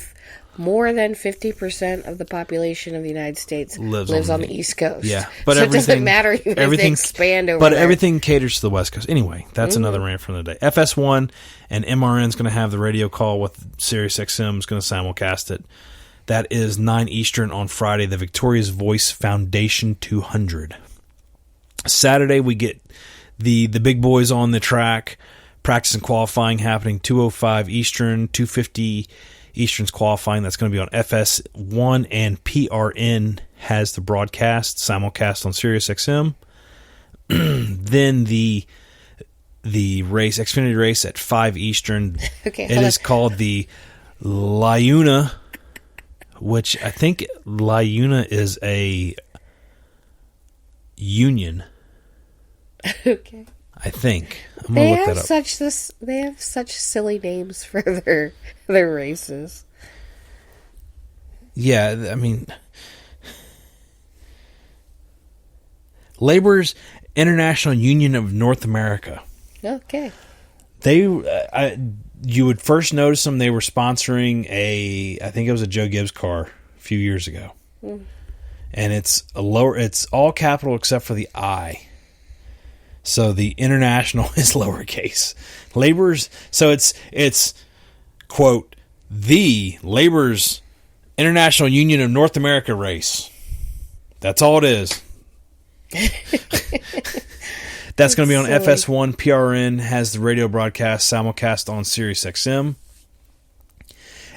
50% of the population of the United States lives on the East Coast. Yeah, but so it doesn't matter if they expand over but there. Everything caters to the West Coast. Anyway, that's another rant from the day. FS1 and MRN is going to have the radio call with Sirius XM is going to simulcast it. That is 9 Eastern on Friday, the Victoria's Voice Foundation 200. Saturday, we get the big boys on the track practice and qualifying happening 2:05 Eastern, 2:50 Eastern's qualifying. That's going to be on FS1, and PRN has the broadcast, simulcast on Sirius XM. Then the race, Xfinity race at 5 Eastern. Okay, it is called the Liuna, which I think Liuna is a union. Okay. I think. I'm gonna look that up. They have such silly names for their races. Yeah, I mean, Labor's International Union of North America. Okay. You would first notice them. They were sponsoring I think it was a Joe Gibbs car a few years ago, and it's all capital except for the I. So the international is lowercase. Labor's, so it's quote, the Labor's International Union of North America race. That's all it is. That's going to be on silly. FS1. PRN has the radio broadcast simulcast on Sirius XM.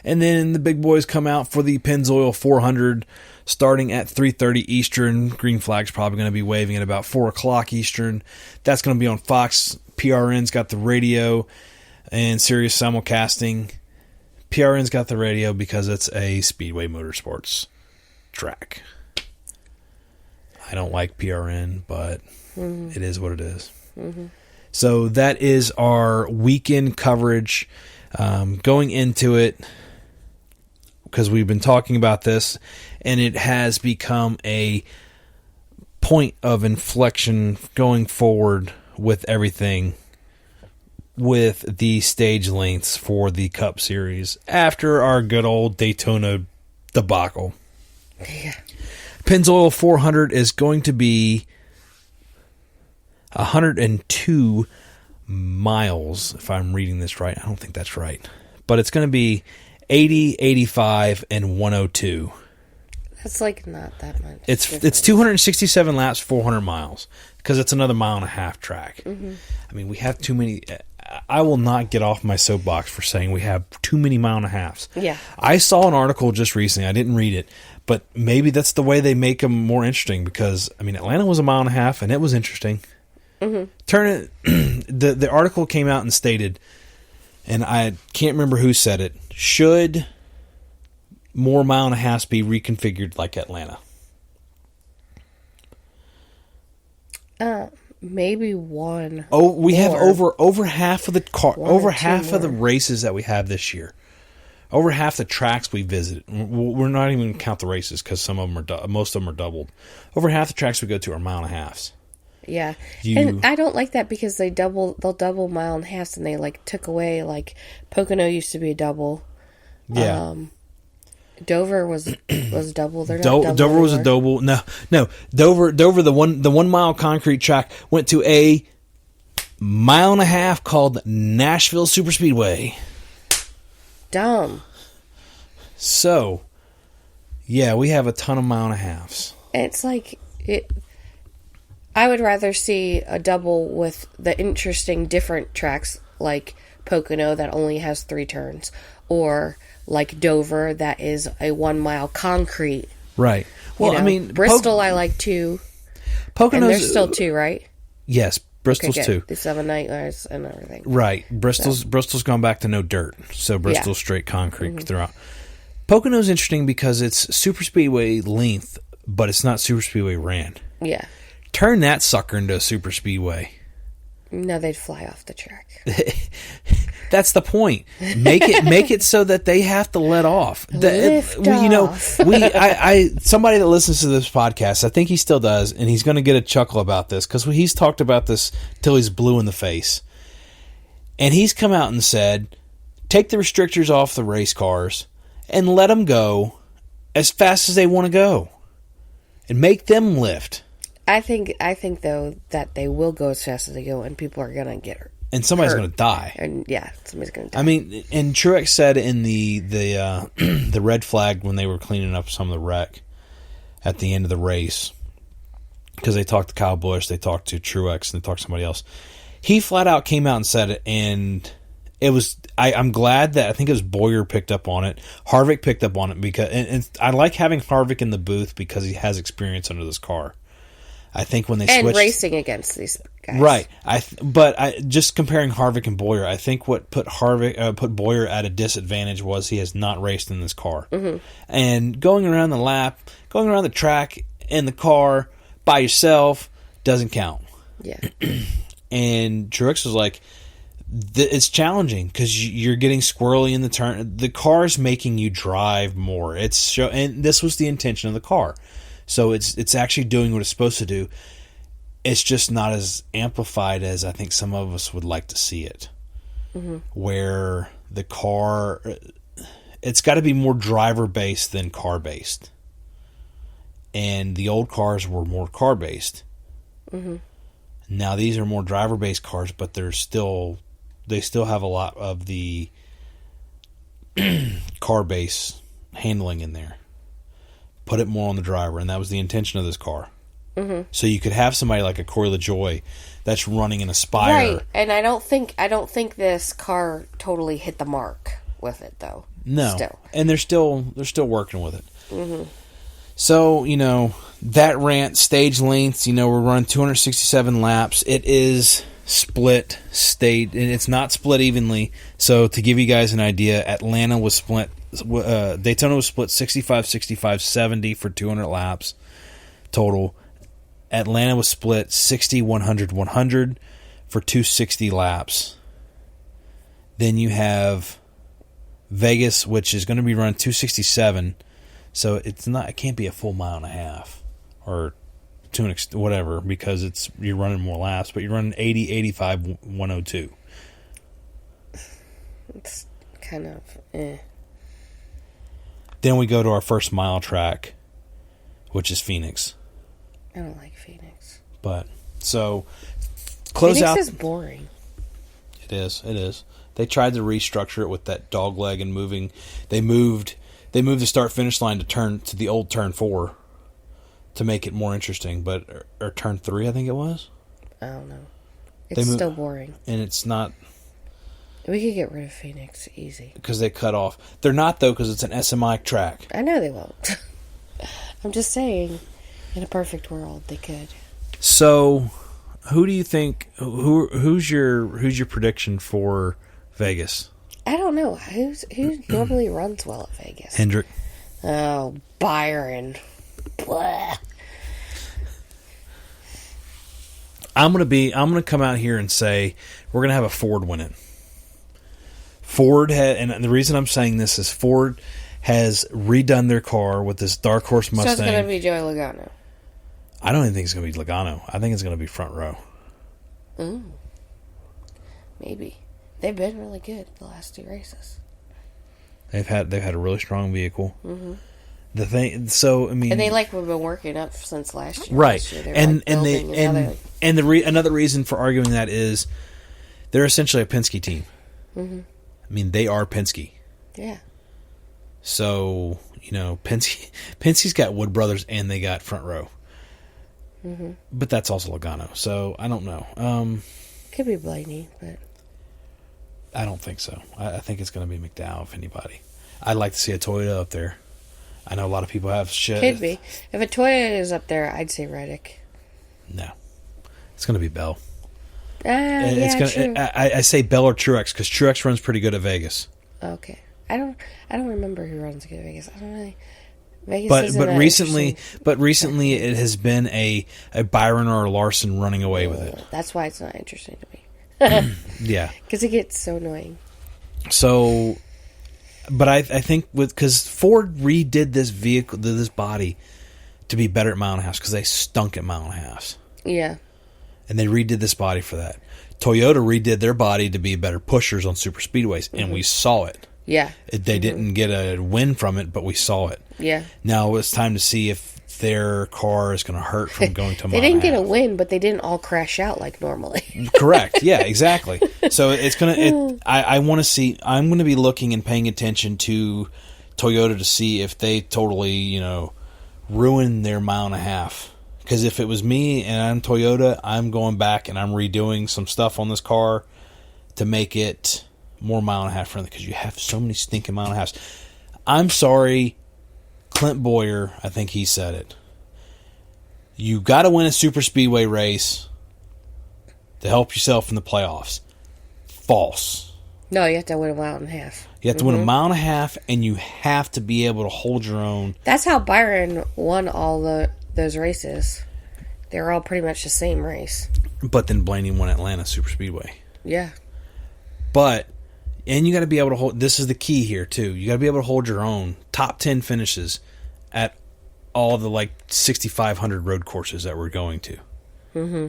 And then the big boys come out for the Pennzoil 400 starting at 3:30 Eastern. Green flag's probably going to be waving at about 4 o'clock Eastern. That's going to be on Fox. PRN's got the radio and Sirius simulcasting. PRN's got the radio because it's a Speedway Motorsports track. I don't like PRN, but it is what it is. Mm-hmm. So that is our weekend coverage. Going into it, because we've been talking about this, and it has become a point of inflection going forward with everything, with the stage lengths for the Cup Series after our good old Daytona debacle. Yeah. Pennzoil 400 is going to be 102 miles, if I'm reading this right. I don't think that's right. But it's going to be 80, 85, and 102. That's like not that much. It's 267 laps, 400 miles, because it's another mile and a half track. Mm-hmm. I mean, we have too many. I will not get off my soapbox for saying we have too many mile and a halves. Yeah. I saw an article just recently. I didn't read it, but maybe that's the way they make them more interesting, because, I mean, Atlanta was a mile and a half, and it was interesting. Mm-hmm. The article came out and stated, and I can't remember who said it, should more mile and a halves be reconfigured like Atlanta? Maybe one. Oh, we have over half of the of the races that we have this year. Over half the tracks we visited. We're not even going to count the races because most of them are doubled. Over half the tracks we go to are mile and a halves. Yeah, and I don't like that because they'll double mile and a half, and they like took away, like, Pocono used to be a double. Yeah. Dover was double. They're not double Dover was a double. No. Dover the 1 mile concrete track went to a mile and a half called Nashville Superspeedway. Dumb. So, yeah, we have a ton of mile and a halves. It's like I would rather see a double with the interesting different tracks like Pocono that only has 3 turns, or like Dover that is a 1 mile concrete. Right. Well, I mean, Bristol I like 2. Pocono's, and there's still 2, right? Yes, Bristol's 2. The 7 nightmares and everything. Right. Bristol's gone back to no dirt, so Bristol's straight concrete throughout. Pocono's interesting because it's super speedway length, but it's not super speedway ran. Yeah. Turn that sucker into a super speedway. No, they'd fly off the track. That's the point. Make it so that they have to let off. Somebody that listens to this podcast, I think he still does, and he's going to get a chuckle about this because he's talked about this till he's blue in the face. And he's come out and said, take the restrictors off the race cars and let them go as fast as they want to go, and make them lift. I think though that they will go as fast as they go, and people are gonna get hurt. And somebody's going to die. And somebody's going to die. I mean, and Truex said in the the red flag when they were cleaning up some of the wreck at the end of the race, because they talked to Kyle Busch, they talked to Truex, and they talked to somebody else. He flat out came out and said it, and it was. I'm glad that I think it was Boyer picked up on it. Harvick picked up on it because, and I like having Harvick in the booth because he has experience under this car. I think when they switched racing against these guys, right? But just comparing Harvick and Boyer, I think what put Boyer at a disadvantage was he has not raced in this car, and going around the track in the car by yourself doesn't count. Yeah. And Truex was like, it's challenging because you're getting squirrely in the turn. The car's making you drive more. And this was the intention of the car. So it's actually doing what it's supposed to do. It's just not as amplified as I think some of us would like to see it. Where the car, it's got to be more driver-based than car-based. And the old cars were more car-based. Now these are more driver-based cars, but they still have a lot of the car-based handling in there. Put it more on the driver, and that was the intention of this car. So you could have somebody like a Corey LaJoie that's running an Aspire, right? And I don't think this car totally hit the mark with it, though. No, and they're still working with it. So that rant, stage lengths. We're running 267 laps. It is split state, and it's not split evenly. So to give you guys an idea, Atlanta was split. Daytona was split 65, 65, 70 for 200 laps total. Atlanta was split 60, 100, 100 for 260 laps. Then you have Vegas, which is going to be running 267. So it can't be a full mile and a half or whatever, because you're running more laps, but you're running 80, 85, 102. It's kind of eh. Then we go to our first mile track, which is Phoenix. I don't like Phoenix. But, so, close out. Phoenix is boring. It is. They tried to restructure it with that dog leg and moving. They moved the start-finish line to the old turn 4 to make it more interesting. Or turn 3, I think it was. I don't know. It's still boring. And it's not. We could get rid of Phoenix easy. Because they cut off. They're not, though, because it's an SMI track. I know they won't. I'm just saying, in a perfect world, they could. So, who do you think? Who's your prediction for Vegas? I don't know. Who normally runs well at Vegas? Hendrick. Oh, Byron. Blah. I'm gonna come out here and say we're gonna have a Ford win it. And the reason I'm saying this is Ford has redone their car with this dark horse Mustang. So it's going to be Joey Logano. I don't even think it's going to be Logano. I think it's going to be front row. Maybe. They've been really good the last 2 races. They've had a really strong vehicle. The thing, and they have been working up since last year. Right? Last year. Another reason for arguing that is they're essentially a Penske team. I mean, they are Penske. Yeah. So, Penske's got Wood Brothers and they got front row. But that's also Logano. So, I don't know. Could be Blaney, but I don't think so. I think it's going to be McDowell, if anybody. I'd like to see a Toyota up there. I know a lot of people have shit. Could be. If a Toyota is up there, I'd say Reddick. No. It's going to be Bell. True. I say Bell or Truex because Truex runs pretty good at Vegas. Okay, I don't remember who runs good at Vegas. I don't really. Vegas but recently it has been a Byron or a Larson running away with it. That's why it's not interesting to me. Yeah, because it gets so annoying. So, but I think because Ford redid this body to be better at mile and a half because they stunk at mile and a half. Yeah. And they redid this body for that. Toyota redid their body to be better pushers on super speedways, and we saw it. Yeah. They didn't get a win from it, but we saw it. Yeah. Now it's time to see if their car is going to hurt from going to They didn't get a win, but they didn't all crash out like normally. Correct. Yeah, exactly. So it's going to... I want to see... I'm going to be looking and paying attention to Toyota to see if they totally, ruin their mile and a half Because if it was me and I'm Toyota, I'm going back and I'm redoing some stuff on this car to make it more mile and a half friendly, because you have so many stinking mile and a halves. I'm sorry, Clint Boyer, I think he said it. You got to win a super speedway race to help yourself in the playoffs. False. No, you have to win a mile and a half. You have to win a mile and a half, and you have to be able to hold your own. That's how Byron won all those races. They were all pretty much the same race. But then Blaney won Atlanta Super Speedway. Yeah. And you got to be able to hold. This is the key here too. You got to be able to hold your own. Top 10 finishes at all the 6,500 road courses that we're going to. Mm-hmm.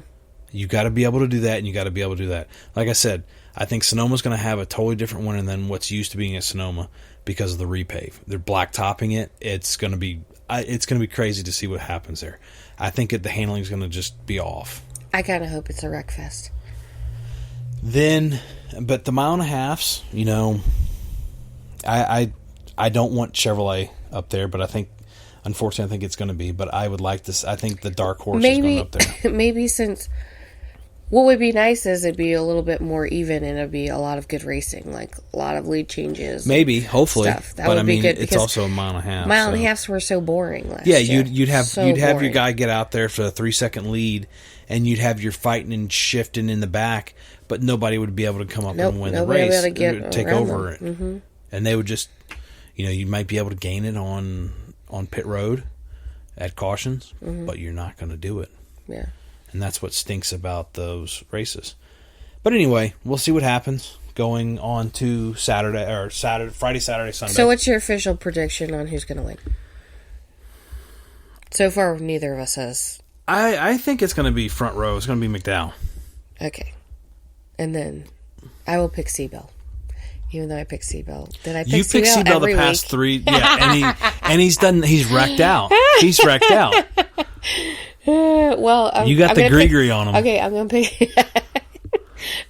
You got to be able to do that, and you got to be able to do that. Like I said, I think Sonoma's going to have a totally different winner than what's used to being at Sonoma because of the repave. They're blacktopping it. It's going to be crazy to see what happens there. I think the handling is going to just be off. I kind of hope it's a wreck fest. But the mile and a halves, I don't want Chevrolet up there, but I think, unfortunately, I think it's going to be. But I would like this. I think the dark horse is going up there. Maybe since what would be nice is it'd be a little bit more even, and it'd be a lot of good racing, like a lot of lead changes. Maybe, hopefully, stuff. That would be good. It's also a mile and a half. Mile and a halves were so boring last year. Yeah, you'd have your guy get out there for a 3-second lead, and you'd have your fighting and shifting in the back, but nobody would be able to come up and win the race, would be able to take over it, mm-hmm. And they would just, you might be able to gain it on pit road at cautions, mm-hmm. but you're not going to do it. Yeah, and that's what stinks about those races. But anyway, we'll see what happens going on to Friday, Saturday, Sunday. So what's your official prediction on who's going to win? So far, neither of us has. I think it's going to be front row. It's going to be McDowell. Okay. And then I will pick Seabell. Even though I picked Seabell. Did I pick You picked Seabell the past week? 3. Yeah, and he's wrecked out. He's wrecked out. Well, you got the Gregory on him. Okay, I'm going to pick...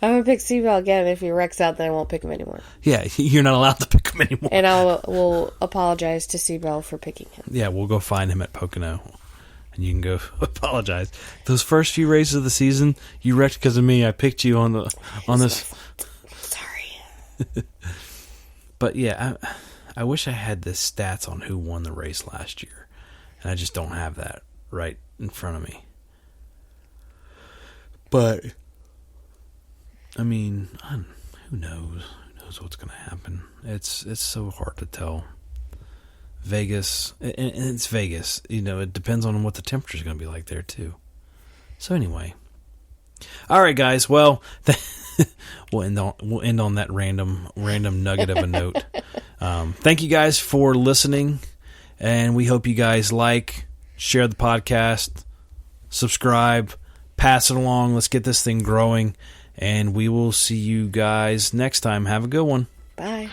I'm going to pick Seabell again. If he wrecks out, then I won't pick him anymore. Yeah, you're not allowed to pick him anymore. And we'll apologize to Seabell for picking him. Yeah, we'll go find him at Pocono. And you can go apologize. Those first few races of the season, you wrecked because of me. I picked you on this. Sorry. But yeah, I wish I had the stats on who won the race last year, and I just don't have that right in front of me. But I mean, who knows? Who knows what's going to happen? It's so hard to tell. Vegas, and it's Vegas. It depends on what the temperature is going to be like there too. So anyway, all right, guys. Well, we'll end on that random nugget of a note. Thank you guys for listening, and we hope you guys share the podcast, subscribe, pass it along. Let's get this thing growing, and we will see you guys next time. Have a good one. Bye.